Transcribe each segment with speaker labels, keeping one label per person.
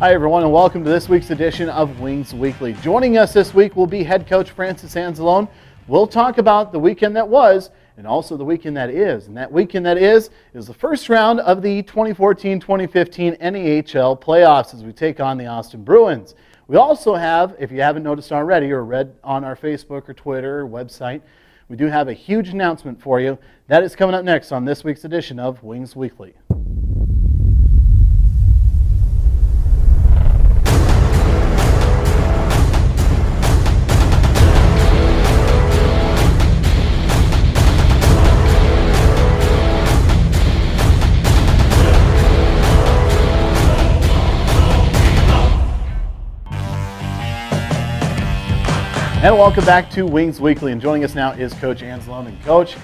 Speaker 1: Hi everyone and welcome to this week's edition of Wings Weekly. Joining us this week will be head coach Francis Anzalone. We'll talk about the weekend that was and also the weekend that is. And that weekend that is the first round of the 2014-2015 NAHL playoffs as we take on the Austin Bruins. We also have, if you haven't noticed already or read on our Facebook or Twitter or website, we do have a huge announcement for you. That is coming up next on this week's edition of Wings Weekly. And welcome back to Wings Weekly. And joining us now is Coach Anzalone. And Coach,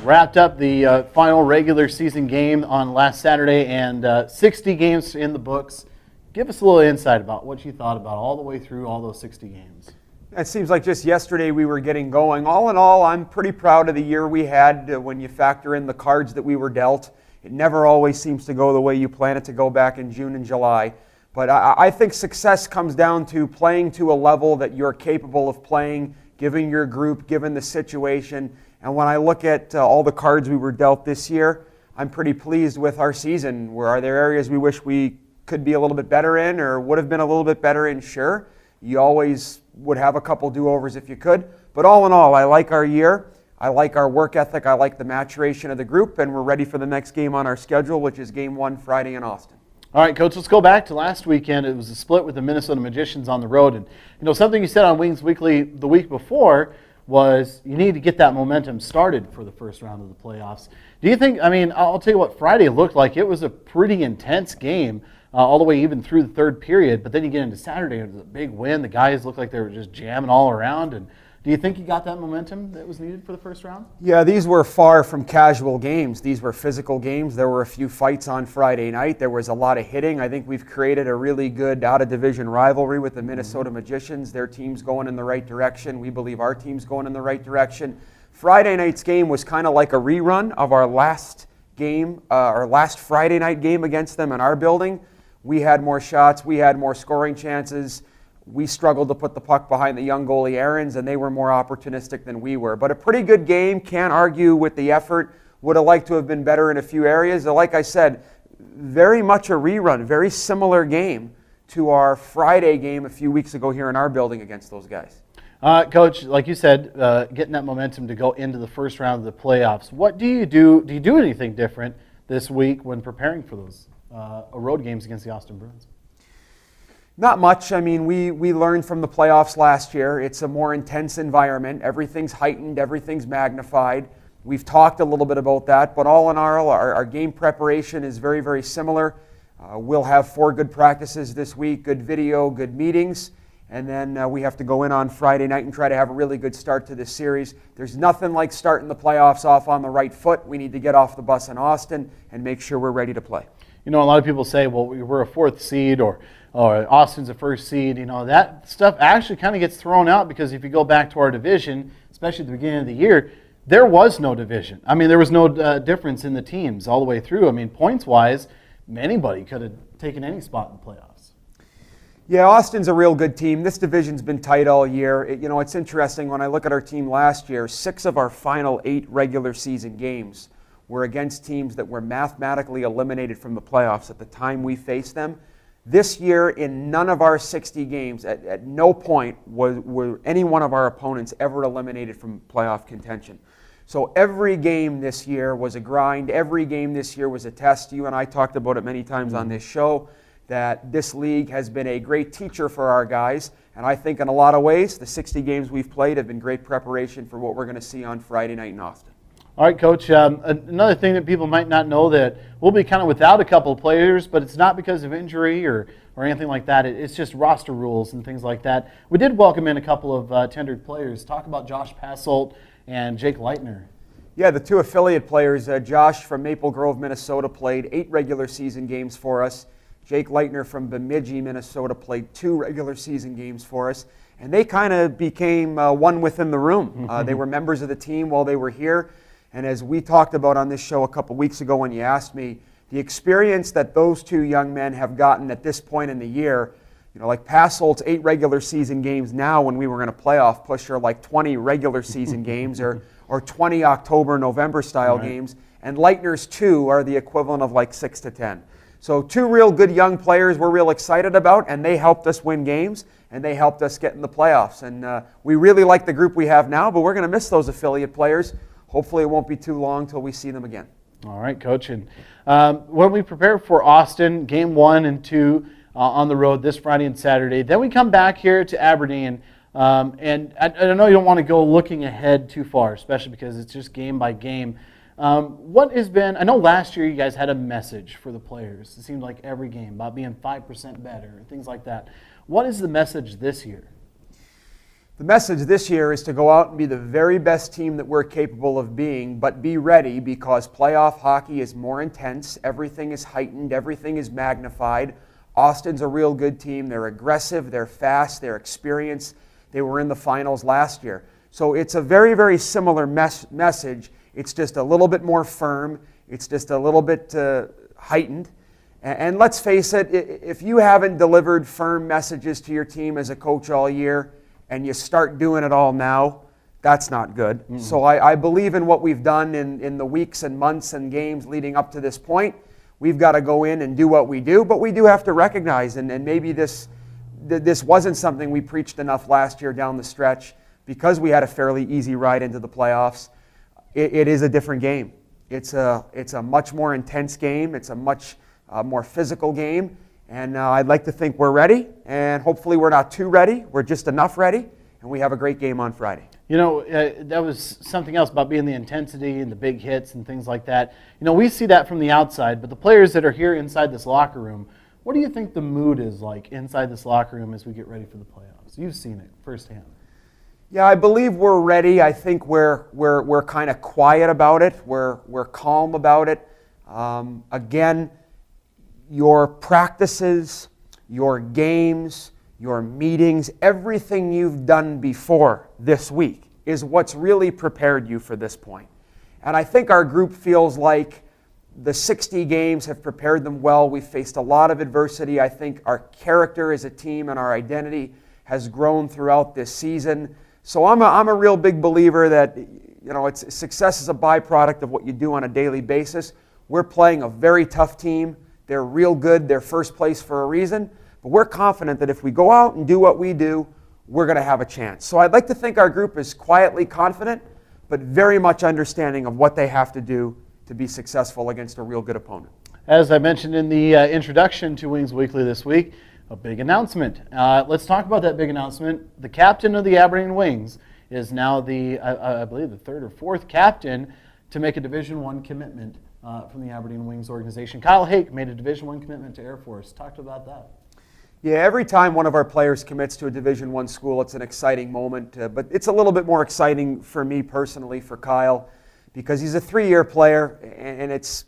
Speaker 1: wrapped up the final regular season game on last Saturday and 60 games in the books. Give us a little insight about what you thought about all the way through all those 60 games.
Speaker 2: It seems like just yesterday we were getting going. All in all, I'm pretty proud of the year we had when you factor in the cards that we were dealt. It never always seems to go the way you plan it to go back in June and July. But I think success comes down to playing to a level that you're capable of playing, given your group, given the situation. And when I look at all the cards we were dealt this year, I'm pretty pleased with our season. Are there areas we wish we could be a little bit better in or would have been a little bit better in? Sure. You always would have a couple do-overs if you could. But all in all, I like our year. I like our work ethic. I like the maturation of the group. And we're ready for the next game on our schedule, which is Game 1 Friday in Austin.
Speaker 1: All right, Coach, let's go back to last weekend. It was a split with the Minnesota Magicians on the road. And, something you said on Wings Weekly the week before was you need to get that momentum started for the first round of the playoffs. Do you think, I'll tell you what Friday looked like. It was a pretty intense game all the way even through the third period. But then you get into Saturday, it was a big win. The guys looked like they were just jamming all around. And do you think you got that momentum that was needed for the first round?
Speaker 2: Yeah, these were far from casual games. These were physical games. There were a few fights on Friday night. There was a lot of hitting. I think we've created a really good out-of-division rivalry with the Minnesota Magicians. Their team's going in the right direction. We believe our team's going in the right direction. Friday night's game was kind of like a rerun of our last game, our last Friday night game against them in our building. We had more shots. We had more scoring chances. We struggled to put the puck behind the young goalie Aarons, and they were more opportunistic than we were. But a pretty good game, can't argue with the effort. Would have liked to have been better in a few areas. Like I said, very much a rerun, very similar game to our Friday game a few weeks ago here in our building against those guys.
Speaker 1: Coach, like you said, getting that momentum to go into the first round of the playoffs. What do you do? Do you do anything different this week when preparing for those road games against the Austin Bruins?
Speaker 2: Not much. We learned from the playoffs last year. It's a more intense environment. Everything's heightened. Everything's magnified. We've talked a little bit about that, but all in all, our game preparation is very, very similar. We'll have 4 good practices this week, good video, good meetings, and then we have to go in on Friday night and try to have a really good start to this series. There's nothing like starting the playoffs off on the right foot. We need to get off the bus in Austin and make sure we're ready to play.
Speaker 1: A lot of people say, well, we're a 4th seed or Austin's a 1st seed. That stuff actually kind of gets thrown out because if you go back to our division, especially at the beginning of the year, there was no division. There was no difference in the teams all the way through. Points-wise, anybody could have taken any spot in the playoffs.
Speaker 2: Yeah, Austin's a real good team. This division's been tight all year. It's interesting when I look at our team last year, 6 of our final 8 regular season games were against teams that were mathematically eliminated from the playoffs at the time we faced them. This year, in none of our 60 games, at no point were any one of our opponents ever eliminated from playoff contention. So every game this year was a grind. Every game this year was a test. You and I talked about it many times on this show, that this league has been a great teacher for our guys. And I think in a lot of ways, the 60 games we've played have been great preparation for what we're going to see on Friday night in Austin.
Speaker 1: All right, Coach, another thing that people might not know that we'll be kind of without a couple of players, but it's not because of injury or anything like that. It's just roster rules and things like that. We did welcome in a couple of tendered players. Talk about Josh Passolt and Jake Leitner.
Speaker 2: Yeah, the 2 affiliate players. Josh from Maple Grove, Minnesota, played 8 regular season games for us. Jake Leitner from Bemidji, Minnesota, played 2 regular season games for us. And they kind of became one within the room. They were members of the team while they were here. And as we talked about on this show a couple weeks ago when you asked me, The experience that those two young men have gotten at this point in the year, like Passolt's 8 regular season games now when we were in a playoff push are like 20 regular season games or 20 October, November style games. And Leitner's 2 are the equivalent of like 6 to 10. So 2 real good young players we're real excited about, and they helped us win games, and they helped us get in the playoffs. And we really like the group we have now, but we're going to miss those affiliate players. Hopefully it won't be too long till we see them again.
Speaker 1: All right, Coach. And when we prepare for Austin, game 1 and 2 on the road this Friday and Saturday, then we come back here to Aberdeen. And I know you don't want to go looking ahead too far, especially because it's just game by game. What has been, I know last year you guys had a message for the players. It seemed like every game about being 5% better and things like that. What is the message this year?
Speaker 2: The message this year is to go out and be the very best team that we're capable of being, but be ready because playoff hockey is more intense. Everything is heightened. Everything is magnified. Austin's a real good team. They're aggressive. They're fast. They're experienced. They were in the finals last year. So it's a very, very similar message. It's just a little bit more firm. It's just a little bit heightened. And let's face it, if you haven't delivered firm messages to your team as a coach all year and you start doing it all now, that's not good. Mm-hmm. So I believe in what we've done in the weeks and months and games leading up to this point. We've got to go in and do what we do, but we do have to recognize, and maybe this wasn't something we preached enough last year down the stretch because we had a fairly easy ride into the playoffs. It is a different game. It's a much more intense game. It's a much more physical game. And I'd like to think we're ready. And hopefully we're not too ready. We're just enough ready. And we have a great game on Friday.
Speaker 1: That was something else about being the intensity and the big hits and things like that. We see that from the outside. But the players that are here inside this locker room, what do you think the mood is like inside this locker room as we get ready for the playoffs? You've seen it firsthand.
Speaker 2: Yeah, I believe we're ready. I think we're kind of quiet about it. We're calm about it. Again, your practices, your games, your meetings, everything you've done before this week is what's really prepared you for this point. And I think our group feels like the 60 games have prepared them well. We've faced a lot of adversity. I think our character as a team and our identity has grown throughout this season. So I'm a real big believer that success is a byproduct of what you do on a daily basis. We're playing a very tough team. They're real good. They're first place for a reason. But we're confident that if we go out and do what we do, we're going to have a chance. So I'd like to think our group is quietly confident, but very much understanding of what they have to do to be successful against a real good opponent.
Speaker 1: As I mentioned in the introduction to Wings Weekly this week, a big announcement. Let's talk about that big announcement. The captain of the Aberdeen Wings is now I believe the 3rd or 4th captain to make a Division I commitment from the Aberdeen Wings organization. Kyle Hake made a Division I commitment to Air Force. Talk about that.
Speaker 2: Yeah, every time one of our players commits to a Division I school, it's an exciting moment. But it's a little bit more exciting for me personally, for Kyle, because he's a 3-year player, and it's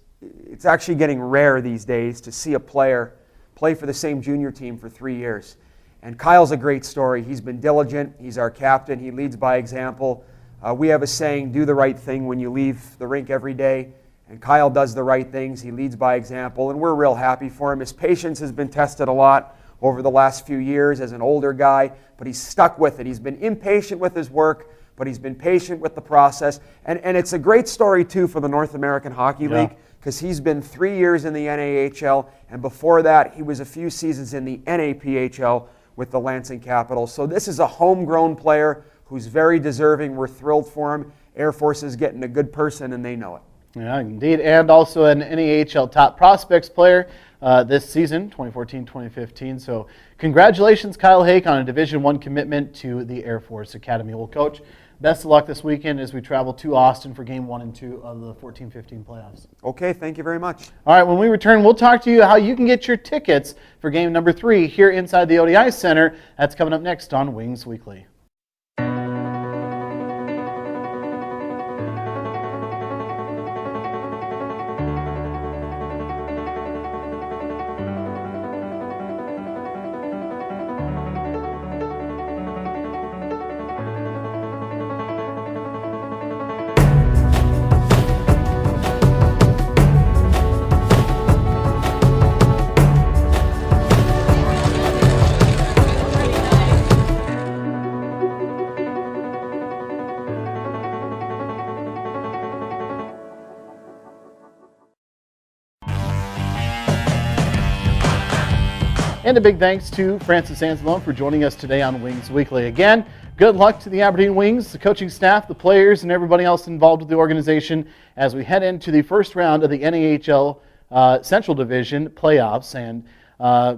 Speaker 2: actually getting rare these days to see a player play for the same junior team for 3 years. And Kyle's a great story. He's been diligent. He's our captain. He leads by example. We have a saying, do the right thing when you leave the rink every day. And Kyle does the right things. He leads by example, and we're real happy for him. His patience has been tested a lot over the last few years as an older guy, but he's stuck with it. He's been impatient with his work, but he's been patient with the process. And it's a great story, too, for the North American Hockey League, because he's been 3 years in the NAHL, and before that, he was a few seasons in the NAPHL with the Lansing Capitals. So this is a homegrown player who's very deserving. We're thrilled for him. Air Force is getting a good person, and they know it.
Speaker 1: Yeah, indeed, and also an NAHL Top Prospects player this season, 2014-2015. So congratulations, Kyle Hake, on a Division I commitment to the Air Force Academy. Well, Coach, best of luck this weekend as we travel to Austin for Game 1 and 2 of the 14-15 playoffs.
Speaker 2: Okay, thank you very much.
Speaker 1: All right, when we return, we'll talk to you how you can get your tickets for Game number 3 here inside the ODI Center. That's coming up next on Wings Weekly. And a big thanks to Francis Anzalone for joining us today on Wings Weekly. Again, good luck to the Aberdeen Wings, the coaching staff, the players, and everybody else involved with the organization as we head into the first round of the NAHL Central Division playoffs. And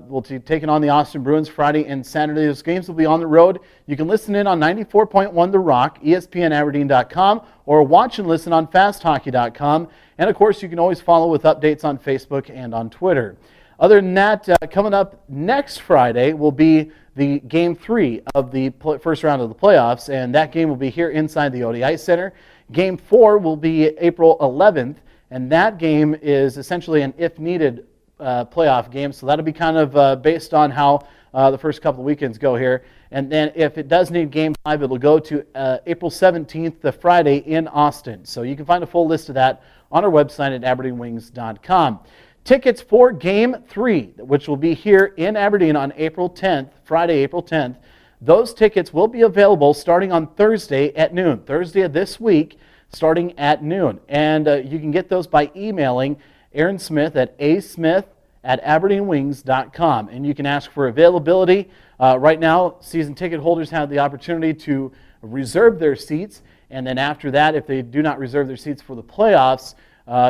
Speaker 1: we'll be taking on the Austin Bruins Friday and Saturday. Those games will be on the road. You can listen in on 94.1 The Rock, ESPNAberdeen.com, or watch and listen on FastHockey.com. And, of course, you can always follow with updates on Facebook and on Twitter. Other than that, coming up next Friday will be the Game 3 of the first round of the playoffs, and that game will be here inside the ODI Center. Game 4 will be April 11th, and that game is essentially an if-needed playoff game, so that'll be kind of based on how the first couple of weekends go here. And then if it does need Game 5, it'll go to April 17th, the Friday in Austin. So you can find a full list of that on our website at aberdeenwings.com. Tickets for Game 3, which will be here in Aberdeen on April 10th, Friday, April 10th, those tickets will be available starting on Thursday at noon. Thursday of this week, starting at noon. And you can get those by emailing Aaron Smith at asmith@aberdeenwings.com. And you can ask for availability. Right now, season ticket holders have the opportunity to reserve their seats. And then after that, if they do not reserve their seats for the playoffs,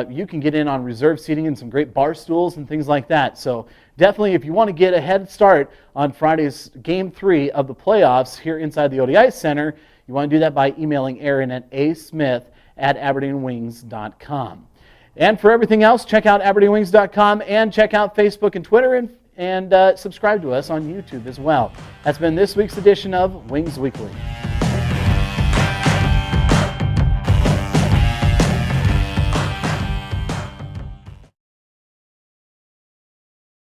Speaker 1: you can get in on reserve seating and some great bar stools and things like that. So definitely, if you want to get a head start on Friday's Game 3 of the playoffs here inside the ODI Center, you want to do that by emailing Aaron at asmith@aberdeenwings.com. And for everything else, check out aberdeenwings.com and check out Facebook and Twitter and subscribe to us on YouTube as well. That's been this week's edition of Wings Weekly.